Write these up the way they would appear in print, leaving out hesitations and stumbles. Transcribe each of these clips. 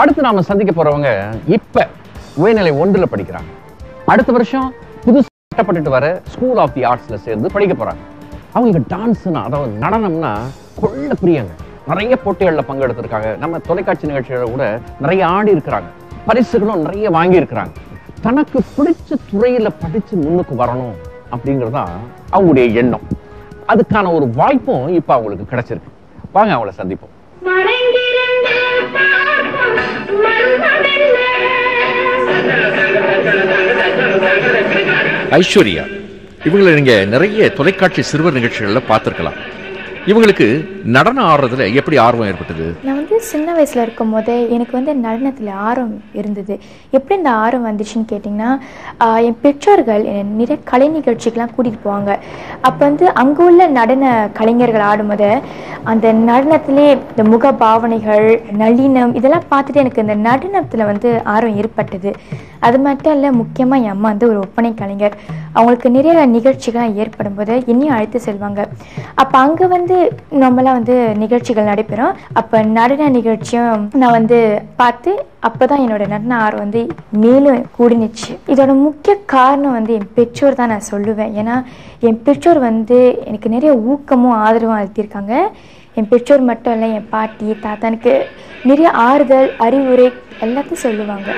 அடுத்து நாம சந்திக்க போறவங்க இப்ப உயர்நிலை 1ல படிக்கிறாங்க. அடுத்த வருஷம் புதுசா கட்டப்பட்டு வர ஸ்கூல் ஆஃப் தி ஆர்ட்ஸ்ல சேர்ந்து படிக்க போறாங்க. அவங்க டான்ஸ்னா, அதாவது நடனம்னா கொள்ள பிரியாங்க. நிறைய போட்டிகள்ல பங்கெடுத்திருக்காங்க. நம்ம தொலைக்காட்சி நிகழ்ச்சிகளை கூட நிறைய ஆடி இருக்கிறாங்க. பரிசுகளும் நிறைய வாங்கி இருக்கிறாங்க. தனக்கு பிடிச்ச துறையில படிச்சு முன்னுக்கு வரணும் அப்படிங்கறதா அவங்களுடைய எண்ணம். அதுக்கான ஒரு வாய்ப்பும் இப்ப அவங்களுக்கு கிடைச்சிருக்கு. வாங்க அவளை சந்திப்போம். ஐஸ்வர்யா, இவங்களை நீங்க நிறைய தொலைக்காட்சி சிறுவர் நிகழ்ச்சிகள்ல பார்த்திருக்கலாம். இவங்களுக்கு நடனம் ஆடுறதுல எப்படி ஆர்வம் ஏற்பட்டது? நான் சின்ன வயசில் இருக்கும் போதே எனக்கு நடனத்தில் ஆர்வம் இருந்தது. எப்படி இந்த ஆர்வம் வந்துச்சுன்னு கேட்டிங்கன்னா, என் பெற்றோர்கள் நிறைய கலை நிகழ்ச்சிக்கெலாம் கூட்டிகிட்டு போவாங்க. அப்போ அங்கே உள்ள நடன கலைஞர்கள் ஆடும்போது அந்த நடனத்திலே இந்த முக பாவனைகள், நளினம் இதெல்லாம் பார்த்துட்டு எனக்கு இந்த நடனத்தில் ஆர்வம் ஏற்பட்டது. அது மட்டும் இல்லை, முக்கியமாக என் அம்மா ஒரு ஒப்பனை கலைஞர். அவங்களுக்கு நிறைய நிகழ்ச்சிகள்லாம் ஏற்படும் போது என்னையும் அழைத்து செல்வாங்க. அப்போ அங்கே நம்மளாம் நிகழ்ச்சிகள் நடைபெறும். அப்போ நடன நிகழ்ச்சியும் நான் பார்த்து அப்போதான் என்னோட நடன ஆர்வம் மேலும் கூடினுச்சு. இதோட முக்கிய காரணம் என் பெற்றோர் தான் நான் சொல்லுவேன். ஏன்னா என் பெற்றோர் எனக்கு நிறைய ஊக்கமும் ஆதரவும் அளித்திருக்காங்க. என் பெற்றோர் மட்டும் இல்லை, என் பாட்டி தாத்தா எனக்கு நிறைய ஆறுதல் அறிவுரை எல்லாத்தையும் சொல்லுவாங்க.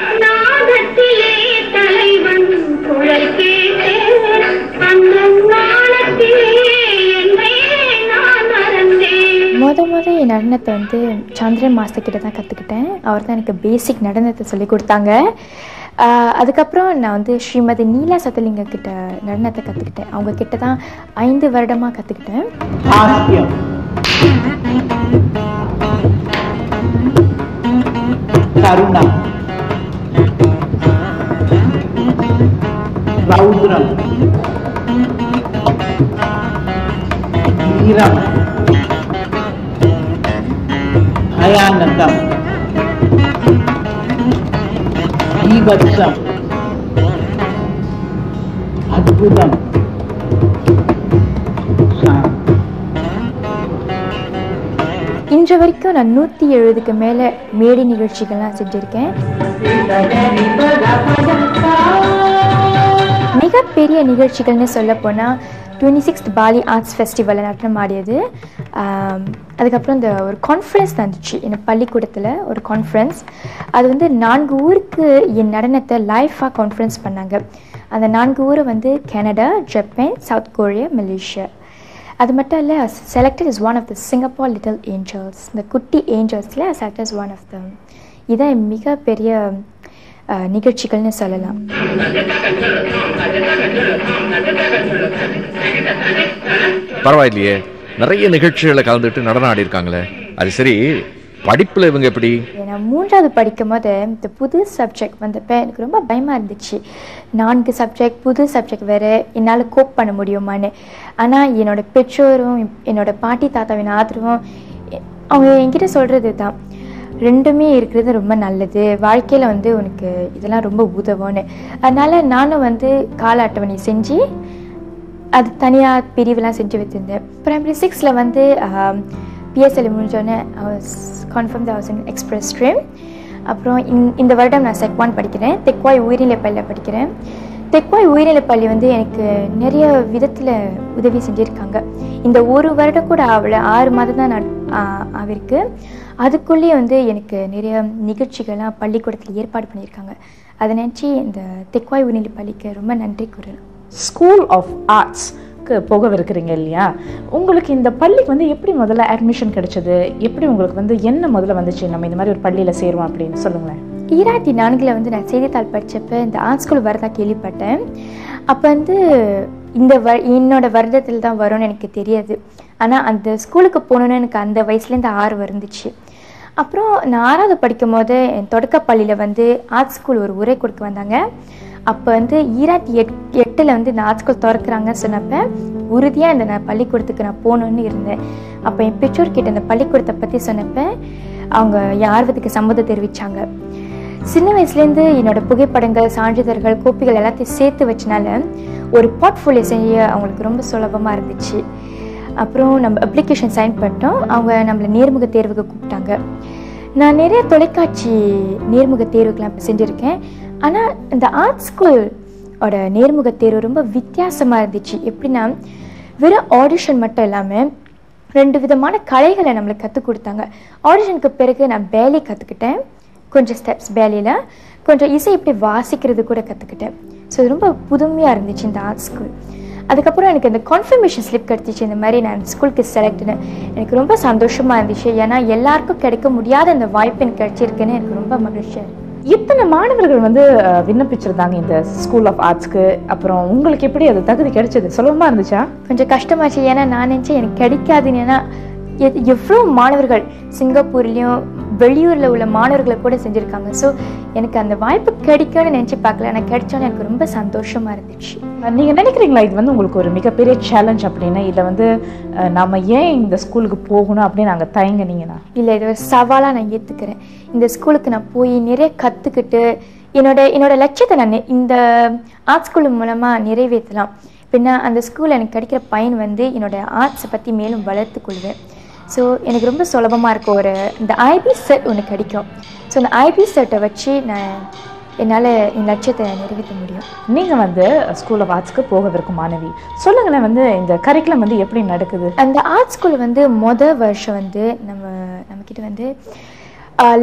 முத என் நடனத்தை சந்திரன் மாஸ்டர் கிட்ட தான் கற்றுக்கிட்டேன். அவர் தான் எனக்கு பேசிக் நடனத்தை சொல்லி கொடுத்தாங்க. அதுக்கப்புறம் நான் ஸ்ரீமதி நீலா சத்தலிங்க கிட்ட நடனத்தை கற்றுக்கிட்டேன். அவங்க கிட்ட தான் 5 வருடமாக கற்றுக்கிட்டேன். அயானந்தம், ஈவத்சம், அத்புதம், இன்று வரைக்கும் நான் 170க்கு மேலே மேடை நிகழ்ச்சிகள்லாம் செஞ்சுருக்கேன். மிகப்பெரிய நிகழ்ச்சிகள்னு சொல்ல போனால் 26th பாலி ஆர்ட்ஸ் ஃபெஸ்டிவலில் நடனம் ஆடியது. அதுக்கப்புறம் இந்த ஒரு கான்ஃபரன்ஸ் நடந்துச்சு என் பள்ளிக்கூடத்தில், ஒரு கான்ஃபரன்ஸ். அது 4 ஊருக்கு என் நடனத்தை லைஃபாக கான்ஃபரன்ஸ் பண்ணாங்க. அந்த 4 ஊர் Canada, Japan, South Korea, Malaysia. அது மட்டும் இல்லை, selected is one of the Singapore little angels. இந்த குட்டி ஏஞ்சல்ஸில் selected is one of the. இதான் மிகப்பெரிய நிகழ்ச்சிகள்னு சொல்லலாம். பரவாயில்லையே, நிறைய நிகழ்ச்சிகளை கலந்துட்டு நடனம் ஆடி இருக்காங்களே. அது சரி, படிப்புல இவங்க எப்படி? நான் 3வது படிக்கும் போது இந்த புது சப்ஜெக்ட் வந்தப்போ எனக்கு ரொம்ப பயமாக இருந்துச்சு. 4 சப்ஜெக்ட், புது சப்ஜெக்ட் வேறு, என்னால் கோப் பண்ண முடியுமான்னு. ஆனால் என்னோடய பெற்றோரும் என்னோட பாட்டி தாத்தாவின் ஆதரவும் அவங்க என்கிட்ட சொல்கிறது தான், 2மே இருக்கிறது ரொம்ப நல்லது, வாழ்க்கையில் உனக்கு இதெல்லாம் ரொம்ப உதவும்னு. அதனால் நானும் கால அட்டவணை செஞ்சு அது தனியாக பிரிவுலாம் செஞ்சு வச்சுருந்தேன். பிரைமரி 6ல் பிஎஸ்எல் முடிஞ்சோடனே கன்ஃபார்ம் எக்ஸ்பிரஸ் ஸ்ட்ரீம். அப்புறம் இந்த வருடம் நான் செக் 1 படிக்கிறேன். தெக்வாய் உயிரிலை பள்ளியில் படிக்கிறேன். தெக்வாய் உயிரிலை பள்ளி எனக்கு நிறைய விதத்தில் உதவி செஞ்சுருக்காங்க. இந்த 1 வருடம் கூட அவளை 6 மாதம் தான் ஆகிருக்கு. அதுக்குள்ளேயே எனக்கு நிறைய நிகழ்ச்சிகள்லாம் பள்ளிக்கூடத்தில் ஏற்பாடு பண்ணியிருக்காங்க. அதை நினச்சி இந்த தெக்வாய் உயிரிலை பள்ளிக்கு ரொம்ப நன்றி கூறணும். ஸ்கூல் ஆஃப் ஆர்ட்ஸ்க்கு போகவிருக்கிறீங்க இல்லையா? உங்களுக்கு இந்த பள்ளிக்கு எப்படி முதல்ல அட்மிஷன் கிடைச்சது? எப்படி உங்களுக்கு என்ன முதல்ல வந்துச்சு, நம்ம இந்த மாதிரி ஒரு பள்ளியில் சேருவோம் அப்படின்னு சொல்லுங்களேன். 2004 நான் செய்தித்தாள் படித்தப்போ இந்த ஆர்ட் ஸ்கூல் வரதா கேள்விப்பட்டேன். அப்போ என்னோட வருடத்தில் தான் வரும்னு எனக்கு தெரியாது. ஆனால் அந்த ஸ்கூலுக்கு போகணுன்னு எனக்கு அந்த வயசுலேருந்து ஆர்வம் இருந்துச்சு. அப்புறம் நான் 6வது படிக்கும் போது என் தொடக்கப்பள்ளியில் ஆர்ட் ஸ்கூல் ஒரு உரை கொடுக்க வந்தாங்க. அப்போ 2008 இந்த ஆர்ட் ஸ்கூல் திறக்கிறாங்கன்னு சொன்னப்போ உறுதியாக நான் பள்ளிக்கூடத்துக்கு நான் போகணுன்னு இருந்தேன். அப்போ என் பெற்றோர்கிட்ட இந்த பள்ளிக்கூடத்தை பற்றி சொன்னப்போ அவங்க என் ஆர்வத்துக்கு சம்மதம் தெரிவித்தாங்க. சின்ன வயசுலேருந்து என்னோடய புகைப்படங்கள், சான்றிதழ்கள், கோப்பிகள் எல்லாத்தையும் சேர்த்து வச்சனால ஒரு போர்ட்ஃபோலியோ செய்ய அவங்களுக்கு ரொம்ப சுலபமாக இருந்துச்சு. அப்புறம் நம்ம அப்ளிகேஷன் சைன் பண்ணிட்டோம். அவங்க நம்மளை நேர்முக தேர்வுக்கு கூப்பிட்டாங்க. நான் நிறைய தொலைக்காட்சி நேர்முக தேர்வுக்கெலாம் செஞ்சுருக்கேன். ஆனால் இந்த ஆர்ட் ஸ்கூலோட நேர்முக தேர்வு ரொம்ப வித்தியாசமாக இருந்துச்சு. எப்படின்னா வெறும் ஆடிஷன் மட்டும் இல்லாமல் 2 விதமான கலைகளை நம்மளுக்கு கற்றுக் கொடுத்தாங்க. ஆடிஷனுக்கு பிறகு நான் பேலி கற்றுக்கிட்டேன், கொஞ்சம் ஸ்டெப்ஸ் பேலியில், கொஞ்சம் இசை இப்படி வாசிக்கிறது கூட கற்றுக்கிட்டேன். ஸோ இது ரொம்ப புதுமையாக இருந்துச்சு இந்த ஆர்ட் ஸ்கூல். அதுக்கப்புறம் எனக்கு இந்த கன்ஃபர்மேஷன் ஸ்லிப் கிடச்சிச்சு, இந்த மாதிரி நான் ஸ்கூலுக்கு செலக்ட்னு. எனக்கு ரொம்ப சந்தோஷமாக இருந்துச்சு. ஏன்னா எல்லாருக்கும் கிடைக்க முடியாத இந்த வாய்ப்பு எனக்கு கிடைச்சிருக்குன்னு எனக்கு ரொம்ப மகிழ்ச்சியாக இருக்கு. இத்தனை மாணவர்கள் வந்து விண்ணப்பிச்சிருந்தாங்க இந்த ஸ்கூல் ஆஃப் ஆர்ட்ஸ்க்கு. அப்புறம் உங்களுக்கு எப்படி அது தகுதி கிடைச்சது? சுலபமாக இருந்துச்சா? கொஞ்சம் கஷ்டமாச்சு. ஏன்னா நான் நினச்சேன் எனக்கு கிடைக்காதுன்னு. ஏன்னா எவ்வளோ மாணவர்கள் சிங்கப்பூர்லேயும் வெளியூரில் உள்ள மாணவர்களை கூட செஞ்சுருக்காங்க. ஸோ எனக்கு அந்த வாய்ப்பு கிடைக்கும்னு நினச்சி பார்க்கல. ஆனால் கிடைச்சோன்னு எனக்கு ரொம்ப சந்தோஷமாக இருந்துச்சு. நீங்கள் நினைக்கிறீங்களா இது வந்து உங்களுக்கு ஒரு மிகப்பெரிய சேலஞ்ச் அப்படின்னு? இல்லை வந்து நாம் ஏன் இந்த ஸ்கூலுக்கு போகணும் அப்படின்னு நாங்கள் தயங்கினீங்கன்னா? இல்லை, இது ஒரு சவாலாக நான் ஏற்றுக்கிறேன். இந்த ஸ்கூலுக்கு நான் போய் நிறைய கற்றுக்கிட்டு என்னோட லட்சியத்தை நான் இந்த ஆர்ட் ஸ்கூல் மூலமாக நிறைவேற்றலாம். பின்ன அந்த ஸ்கூலில் எனக்கு கிடைக்கிற பயன் வந்து என்னோடய ஆர்ட்ஸை பற்றி மேலும் வளர்த்து கொள்வேன். ஸோ எனக்கு ரொம்ப சுலபமாக இருக்கும். இந்த ஐபி செட் ஒன்று கிடைக்கும். ஸோ அந்த ஐபி செட்டை வச்சு என்னால் என் லட்சியத்தை நிறைவேற்ற முடியும். நீங்கள் வந்து ஸ்கூல் ஆஃப் ஆர்ட்ஸ்க்கு போகவிருக்கும் மாணவி, சொல்லுங்களேன் வந்து இந்த கரிக்குலம் வந்து எப்படி நடக்குது? அந்த ஆர்ட் ஸ்கூல் வந்து மொதல் வருஷம் வந்து நம்மக்கிட்ட வந்து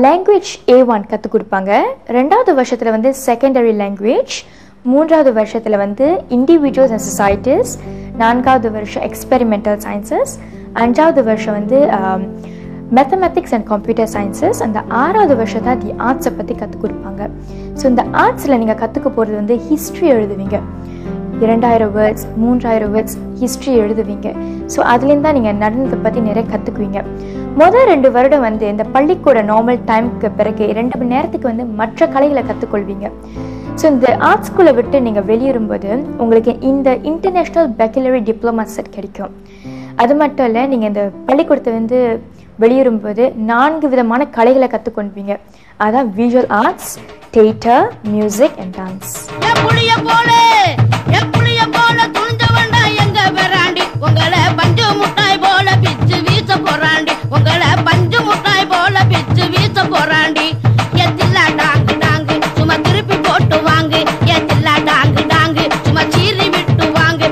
லாங்குவேஜ் A1 கற்றுக் கொடுப்பாங்க. 2வது வருஷத்தில் வந்து செகண்டரி லாங்குவேஜ், 3வது வருஷத்தில் வந்து இண்டிவிஜுவல்ஸ் அண்ட் சொசைட்டிஸ், 4வது வருஷம் எக்ஸ்பெரிமெண்டல் சயின்சஸ், 5வது வருஷம் வந்து மேத்தமெட்டிக்ஸ் அண்ட் கம்ப்யூட்டர் சயின்சஸ், அந்த 6வது வருஷம் தான் தி ஆர்ட்ஸை பற்றி கற்றுக் கொடுப்பாங்க. ஸோ இந்த ஆர்ட்ஸில் நீங்கள் கற்றுக்க போகிறது வந்து ஹிஸ்ட்ரி எழுதுவீங்க. 2000 வேர்ட்ஸ் 3000 வேர்ட்ஸ் ஹிஸ்ட்ரி எழுதுவீங்க. ஸோ அதுலேருந்து தான் நீங்கள் நடனத்தை பற்றி நிறைய கற்றுக்குவீங்க. முதல் 2 வருடம் வந்து இந்த பள்ளிக்கூட நார்மல் டைமுக்கு பிறகு 2 மணி நேரத்துக்கு வந்து மற்ற கலைகளை கற்றுக்கொள்வீங்க. ஸோ இந்த ஆர்ட் ஸ்கூலை விட்டு நீங்கள் வெளியேறும்போது உங்களுக்கு இந்த இன்டர்நேஷ்னல் பேச்சுலர் டிப்ளமா செட் கிடைக்கும். அது மட்டும் இல்லை, நீங்கள் இந்த பள்ளிக்கூடத்தை வந்து வெளியேறும்போது 4 விதமான கலைகளை கற்றுக்கொள்வீங்க. அதான் visual arts, theatre, music and dance. உங்களை பஞ்சு முட்டாய் போல பிச்சு வீச போறாண்டி, உங்களை பஞ்சு முட்டாய் போல பிச்சு வீச போறாண்டி. எத்தில்லா டாங்கு டாங்கு சும்மா திருப்பி போட்டு வாங்க, எத்தில்லா டாங்கு டாங்கு சும்மா சீறி விட்டு வாங்க.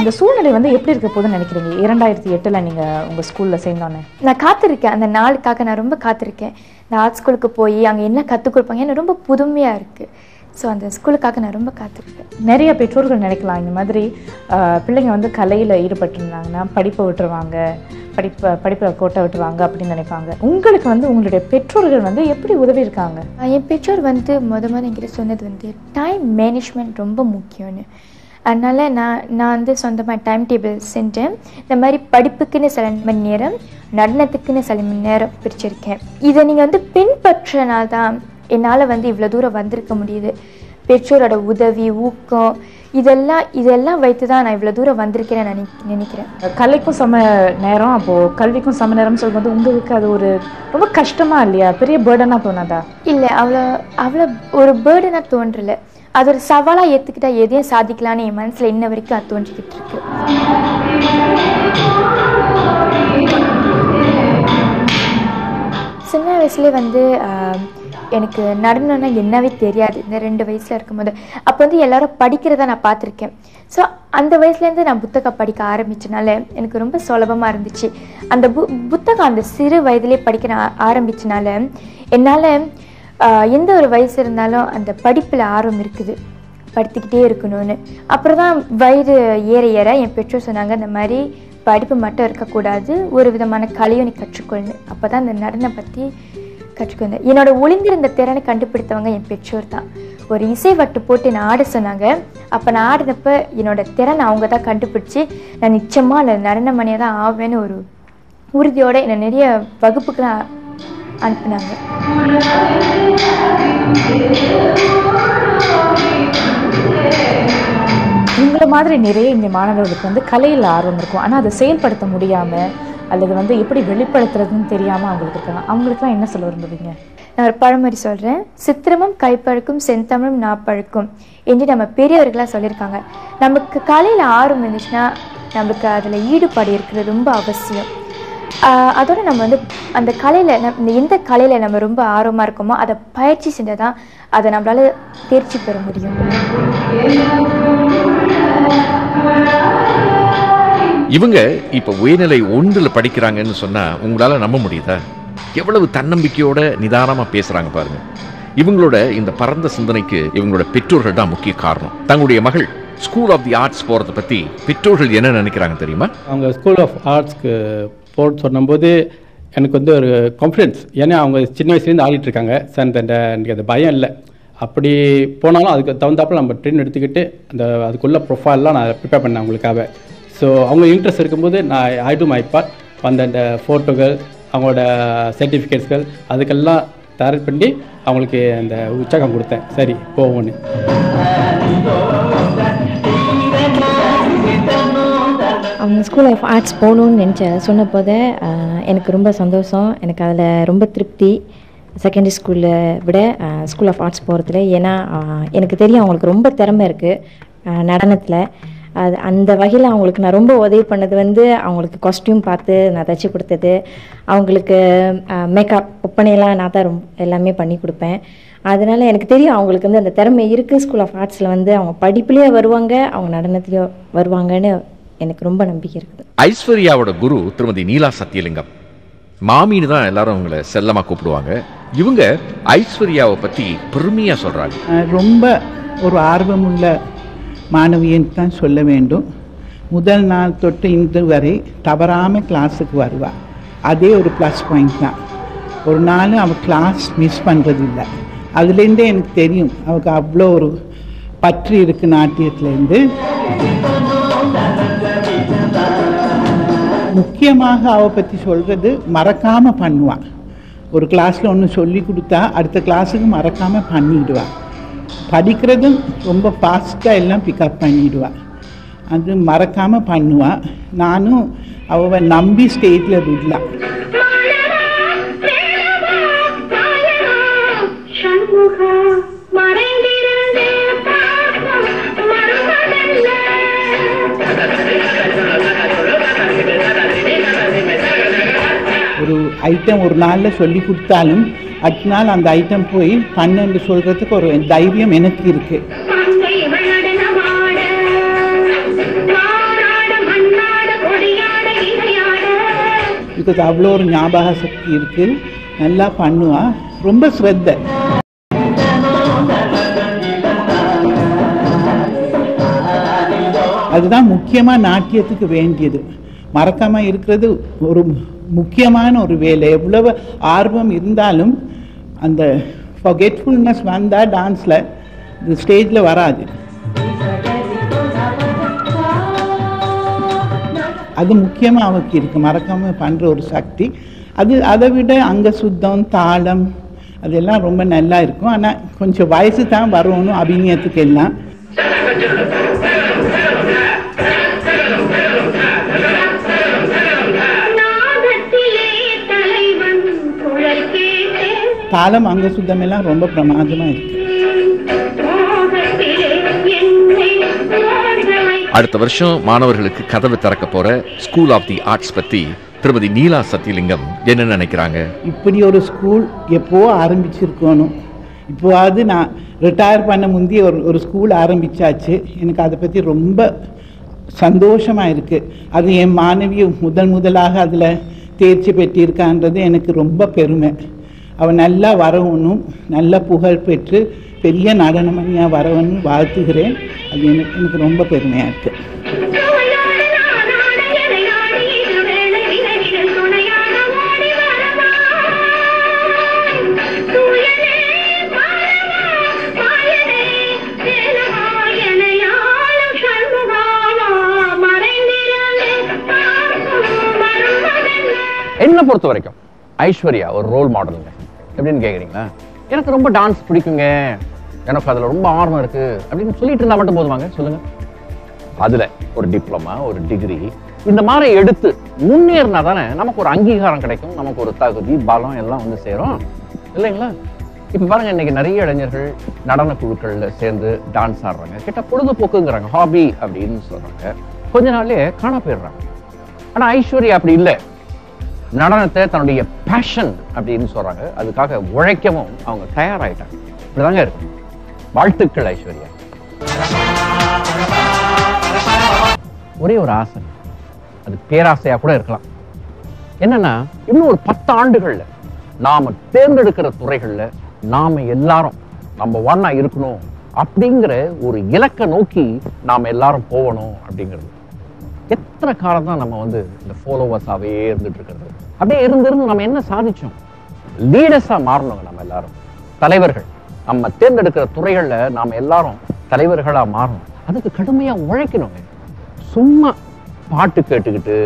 இந்த சூழ்நிலை வந்து எப்படி இருக்க போதுன்னு நினைக்கிறீங்க? 2008 நீங்க உங்க ஸ்கூல்ல சேர்ந்தோன்னே நான் காத்திருக்கேன். அந்த நாளுக்காக நான் ரொம்ப காத்திருக்கேன். இந்த ஆர்ட் ஸ்கூலுக்கு போய் அங்கே என்ன கற்றுக் கொடுப்பாங்க, எனக்கு ரொம்ப புதுமையாக இருக்குது. ஸோ அந்த ஸ்கூலுக்காக நான் ரொம்ப காத்திருக்கேன். நிறைய பெற்றோர்கள் நினைக்கலாம் இந்த மாதிரி பிள்ளைங்க வந்து கலையில் ஈடுபட்டிருந்தாங்கன்னா படிப்பை விட்டுருவாங்க, படிப்பை கோட்டை விட்டுருவாங்க அப்படின்னு நினைப்பாங்க. உங்களுக்கு வந்து உங்களுடைய பெற்றோர்கள் வந்து எப்படி உதவி இருக்காங்க? என் பெற்றோர் வந்து முதல்ல என்கிட்ட சொன்னது வந்து டைம் மேனேஜ்மெண்ட் ரொம்ப முக்கியம்னு. அதனால் நான் வந்து சொந்தமாக டைம் டேபிள் செஞ்சேன். இந்த மாதிரி படிப்புக்குன்னு சில மணி நேரம், நடனத்துக்குன்னு சில மணி நேரம் பிரிச்சிருக்கேன். இதை நீங்கள் வந்து பின்பற்றினால்தான் என்னால் வந்து இவ்வளோ தூரம் வந்திருக்க முடியுது. பெற்றோரோட உதவி, ஊக்கம் இதெல்லாம் வைத்து தான் நான் இவ்வளோ தூரம் வந்திருக்கேன்னு நான் நினைக்கிறேன். கலைக்கும் சம நேரம், அப்போது கல்விக்கும் சம நேரம் சொல்லும்போது உங்களுக்கு அது ஒரு ரொம்ப கஷ்டமாக இல்லையா? பெரிய பேர்டனாக தோணாதா? இல்லை, அவ்வளோ ஒரு பேர்டனாக தோன்றலை. அது ஒரு சவாலாக ஏற்றுக்கிட்டா எதையும் சாதிக்கலான்னு என் மனசில் இன்ன வரைக்கும் அது தோன்றிக்கிட்டு இருக்கு. சின்ன வயசுலேயே வந்து எனக்கு நடனம்னா என்னவே தெரியாது. இந்த 2 வயசில் இருக்கும்போது அப்போ வந்து எல்லாரும் படிக்கிறத நான் பார்த்துருக்கேன். ஸோ அந்த வயசுலேருந்து நான் புத்தகம் படிக்க ஆரம்பித்தனால எனக்கு ரொம்ப சுலபமாக இருந்துச்சு. அந்த புத்தகம் அந்த சிறு வயதிலே படிக்க ஆரம்பித்தனால என்னால் எந்த ஒரு வயசு இருந்தாலும் அந்த படிப்பில் ஆர்வம் இருக்குது, படித்துக்கிட்டே இருக்கணும்னு. அப்புறம் தான் வயது ஏற ஏற என் பெற்றோர் சொன்னாங்க, இந்த மாதிரி படிப்பு மட்டும் இருக்கக்கூடாது, ஒரு விதமான கலையும் நீ கற்றுக்கொள்ளு. அப்போ தான் இந்த நடனம் பற்றி கற்றுக்கொண்டேன். என்னோட ஒளிந்திருந்த திறனை கண்டுபிடித்தவங்க என் பெற்றோர் தான். ஒரு இசை வட்டு போட்டு நான் ஆட சொன்னாங்க. அப்போ நான் ஆடினப்போ என்னோட திறனை அவங்க தான் கண்டுபிடிச்சி நான் நிச்சயமாக அந்த நடனமணியாக தான் ஆவேன்னு ஒரு உறுதியோடு என்னை நிறைய வகுப்புக்கெலாம் அனுப்புனாங்க. உங்களை மாதிரி நிறைய இந்த மாணவர்களுக்கு வந்து கலையில் ஆர்வம் இருக்கும், ஆனால் அதை செயல்படுத்த முடியாமல் அல்லது வந்து எப்படி வெளிப்படுத்துறதுன்னு தெரியாமல் அவங்களுக்கு இருக்காங்க. அவங்களுக்குலாம் என்ன சொல்ல விரும்புவீங்க? நான் ஒரு பழமொழி சொல்கிறேன். சித்திரமும் கைப்பழுக்கும் செந்தமிழும் நாப்பழுக்கும் என்று நம்ம பெரியவர்களாக சொல்லியிருக்காங்க. நமக்கு கலையில் ஆர்வம் இருந்துச்சுன்னா நம்மளுக்கு அதில் ஈடுபாடு இருக்கிறது ரொம்ப அவசியம். அதோட நம்ம வந்து அந்த கலையில் எந்த கலையில் நம்ம ரொம்ப ஆர்வமாக இருக்கோமோ அதை பயிற்சி செஞ்சால் தான் அதை நம்மளால தேர்ச்சி பெற முடியும். இவங்க இப்ப உயர்நிலை 1ல் படிக்கிறாங்கன்னு சொன்னா உங்களால நம்ப முடியுதா? எவ்வளவு தன்னம்பிக்கையோட நிதானமா பேசுறாங்க பாருங்க. இவங்களோட இந்த பரந்த சிந்தனைக்கு இவங்களோட பெற்றோர்கள் தான் முக்கிய காரணம். தங்களுடைய மகள் ஸ்கூல் ஆஃப் தி ஆர்ட்ஸ் போறதை பத்தி பெற்றோர்கள் என்ன நினைக்கிறாங்க தெரியுமா? அவங்க ஸ்கூல் ஆஃப் ஆர்ட்ஸ்க்கு போட சொன்னபோது எனக்கு வந்து ஒரு கான்ஃபிடென்ஸ். ஏன்னா அவங்க சின்ன வயசுலேருந்து ஆடிட்டு இருக்காங்க. எனக்கு அந்த பயம் இல்லை. அப்படி போனாலும் அதுக்கு தகுந்தாப்பில் நம்ம ட்ரெயின் எடுத்துக்கிட்டு அதுக்குள்ள ப்ரொஃபைல்லாம் நான் ப்ரிப்பேர் பண்ணேன் அவங்களுக்காக. ஸோ அவங்க இன்ட்ரெஸ்ட் இருக்கும்போது நான் ஐ டு மை பார்ட் அந்த ஃபோட்டோகள், அவங்களோட சர்டிஃபிகேட்ஸ்கள் அதுக்கெல்லாம் தயார் பண்ணி அவங்களுக்கு அந்த உற்சாகம் கொடுத்தேன். சரி போவோன்னு. அவங்க ஸ்கூல் ஆஃப் ஆர்ட்ஸ் போகணுன்னு சொன்னபோது எனக்கு ரொம்ப சந்தோஷம். எனக்கு அதில் ரொம்ப திருப்தி. செகண்டரி ஸ்கூலில் விட ஸ்கூல் ஆஃப் ஆர்ட்ஸ் போகிறதுல. ஏன்னா எனக்கு தெரியும் அவங்களுக்கு ரொம்ப திறமை இருக்குது நடனத்தில். அந்த வகையில் அவங்களுக்கு நான் ரொம்ப உதவி பண்ணது வந்து அவங்களுக்கு காஸ்டியூம் பார்த்து நான் தைச்சி கொடுத்தது, அவங்களுக்கு மேக்கப் ஒப்பனையெல்லாம் நான் தான் எல்லாமே பண்ணி கொடுப்பேன். அதனால் எனக்கு தெரியும் அவங்களுக்கு வந்து அந்த திறமை இருக்குது. ஸ்கூல் ஆஃப் ஆர்ட்ஸில் வந்து அவங்க படிப்புலேயே வருவாங்க, அவங்க நடனத்துலேயோ வருவாங்கன்னு எனக்கு ரொம்ப நம்பிக்கை இருக்குது. ஐஸ்வர்யாவோட குரு திருமதி நீலா சத்தியலிங்கம். மாமின்னு தான் எல்லாரும் அவங்கள செல்லமா கூப்பிடுவாங்க. இவங்க ஐஸ்வர்யாவை பற்றி பெருமையாக சொல்கிறாங்க. ரொம்ப ஒரு ஆர்வமுள்ள மாணவியன்னு தான் சொல்ல வேண்டும். முதல் நாள் தொட்டு இன்று வரை தவறாமல் கிளாஸுக்கு வருவாள். அதே ஒரு ப்ளஸ் பாயிண்ட் தான். ஒரு நாள் அவள் கிளாஸ் மிஸ் பண்ணுறதில்லை. அதுலேருந்தே எனக்கு தெரியும் அவளுக்கு அவ்வளோ ஒரு பற்று இருக்குது நாட்டியத்துலேருந்து. முக்கியமாக அவளை பற்றி சொல்கிறது மறக்காமல் பண்ணுவாள். ஒரு கிளாஸில் ஒன்று சொல்லி கொடுத்தா அடுத்த கிளாஸுக்கு மறக்காமல் பண்ணிடுவாள். படிக்கிறதும் ரொம்ப ஃபாஸ்ட்டாக எல்லாம் பிக்கப் பண்ணிடுவாள். அது மறக்காமல் பண்ணுவாள். நானும் அவள் நம்பி ஸ்டேஜில் விடலாம். ஒரு ஐட்டம் ஒரு நாளில் சொல்லி கொடுத்தாலும் அடுத்த நாள் அந்த ஐட்டம் போய் பண்ணு சொல்கிறதுக்கு ஒரு தைரியம் எனக்கு இருக்கு. பிகாஸ் அவ்வளோ ஒரு ஞாபக சக்தி இருக்கு. நல்லா பண்ணுவா. ரொம்ப ஸ்ரத்த. அதுதான் முக்கியமாக நாட்டியத்துக்கு வேண்டியது. மறக்காமல் இருக்கிறது ஒரு முக்கியமான ஒரு வேலை. எவ்வளவு ஆர்வம் இருந்தாலும் அந்த ஃபர்கெட்ஃபுல்னஸ் வந்தால் டான்ஸில் இந்த ஸ்டேஜில் வராது. அது முக்கியமாக அவருக்கு இருக்குது, மறக்காமல் பண்ணுற ஒரு சக்தி. அதை விட அங்கே சுத்தம் தாளம் அதெல்லாம் ரொம்ப நல்லா இருக்கும். ஆனால் கொஞ்சம் வயசு தான் வரணும் அபிநயத்துக்கு எல்லாம். தாளம் அங்க சுத்தமெல்லாம் ரொம்ப பிரமாதமா இருக்கு. அடுத்த வருஷம் மாணவர்களுக்கு கதவு திறக்க போற ஸ்கூல் ஆஃப் தி ஆர்ட்ஸ் பத்தி திருமதி நீலா சத்தியலிங்கம் என்ன நினைக்கிறாங்க? இப்படி ஒரு ஸ்கூல் எப்போ ஆரம்பிச்சிருக்கணும். இப்போவாது நான் ரிட்டையர் பண்ண முந்தி ஒரு ஸ்கூல் ஆரம்பிச்சாச்சு. எனக்கு அதை பற்றி ரொம்ப சந்தோஷமாக இருக்குது. அது என் மாணவி முதலாக அதில் தேர்ச்சி பெற்றிருக்கான்றது எனக்கு ரொம்ப பெருமை. அவன் நல்லா வரவனும் நல்ல புகழ் பெற்று பெரிய நடனமணியாக வரவனும் வாழ்த்துகிறேன். அது எனக்கு ரொம்ப பெருமையாக இருக்குது. என்ன பொறுத்த வரைக்கும் ஐஸ்வர்யா ஒரு ரோல் மாடலுங்க. எப்படின்னு கேக்குறீங்களா? எனக்கு ரொம்ப டான்ஸ் பிடிக்குங்க, எனக்கு அதுல ரொம்ப ஆர்வம் இருக்கு அப்படின்னு சொல்லிட்டு இருந்தா மட்டும் போதுவாங்க? சொல்லுங்க. அதுல ஒரு டிப்ளமா, ஒரு டிகிரி இந்த மாதிரி எடுத்து முன்னேறினா தானே நமக்கு ஒரு அங்கீகாரம் கிடைக்கும், நமக்கு ஒரு தகுதி பலம் எல்லாம் வந்து சேரும் இல்லைங்களா? இப்ப பாருங்க, இன்னைக்கு நிறைய இளைஞர்கள் நடன குழுக்கள்ல சேர்ந்து டான்ஸ் ஆடுறாங்க. கிட்ட பொழுதுபோக்குங்கிறாங்க, ஹாபி அப்படின்னு சொல்றாங்க. கொஞ்ச நாள்லயே காண போயிடுறாங்க. ஆனா ஐஸ்வர்யா அப்படி இல்லை. நடனத்தை தன்னுடைய பேஷன் அப்படின்னு சொல்றாங்க, அதுக்காக உழைக்கவும் அவங்க தயாராயிட்டாங்க. இப்படிதாங்க இருக்கு. வாழ்த்துக்கள் ஐஸ்வர்யா. ஒரே ஒரு ஆசை, அது பேராசையா கூட இருக்கலாம். என்னன்னா, இன்னும் ஒரு 10 ஆண்டுகள்ல நாம தேர்ந்தெடுக்கிற துறைகள்ல நாம எல்லாரும் நம்பர் 1 இருக்கணும் அப்படிங்கிற ஒரு இலக்கை நோக்கி நாம எல்லாரும் போகணும் அப்படிங்கிறது. எத்தனை காலம் தான் நம்ம இந்த ஃபாலோவர்ஸாவே இருந்துட்டு இருக்கிறது? அப்படியே இருந்து நம்ம என்ன சாதிச்சோம்? லீடர்ஸா மாறணுங்க நம்ம எல்லாரும், தலைவர்கள். நம்ம தேர்ந்தெடுக்கிற துறைகள்ல நாம எல்லாரும் தலைவர்களா மாறணும். அதுக்கு கடுமையா உழைக்கணுங்க. சும்மா பாட்டு கேட்டுக்கிட்டு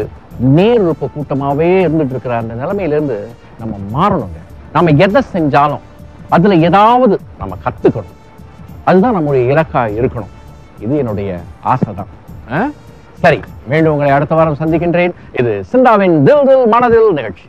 நேருப்ப கூட்டமாவே இருந்துட்டு இருக்கிற அந்த நிலைமையில இருந்து நம்ம மாறணுங்க. நம்ம எதை செஞ்சாலும் அதுல ஏதாவது நம்ம கத்துக்கணும். அதுதான் நம்முடைய இலக்கா இருக்கணும். இது என்னுடைய ஆசைதான். சரி, மீண்டும் உங்களை அடுத்த வாரம் சந்திக்கின்றேன். இது சிந்தாவின் தில் தில் மனதில் நிகழ்ச்சி.